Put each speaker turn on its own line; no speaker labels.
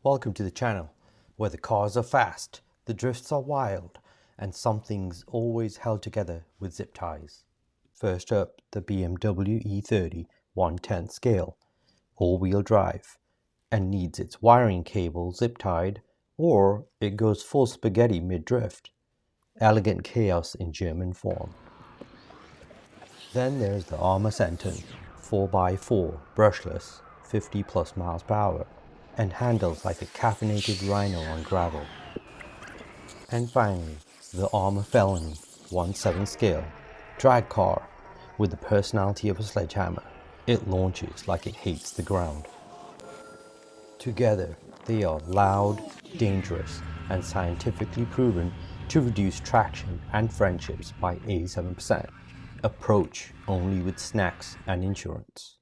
Welcome to the channel, where the cars are fast, the drifts are wild, and something's always held together with zip ties. First up, the BMW E30 1/10 scale, all-wheel drive, and needs its wiring cable zip-tied, or it goes full spaghetti mid-drift. Elegant chaos in German form. Then there's the Arma Senton 4x4 brushless, 50 plus miles per hour, and handles like a caffeinated rhino on gravel. And finally, the Arma Felony 1/7 scale drag car with the personality of a sledgehammer. It launches like it hates the ground. Together, they are loud, dangerous, and scientifically proven to reduce traction and friendships by 87%. Approach only with snacks and insurance.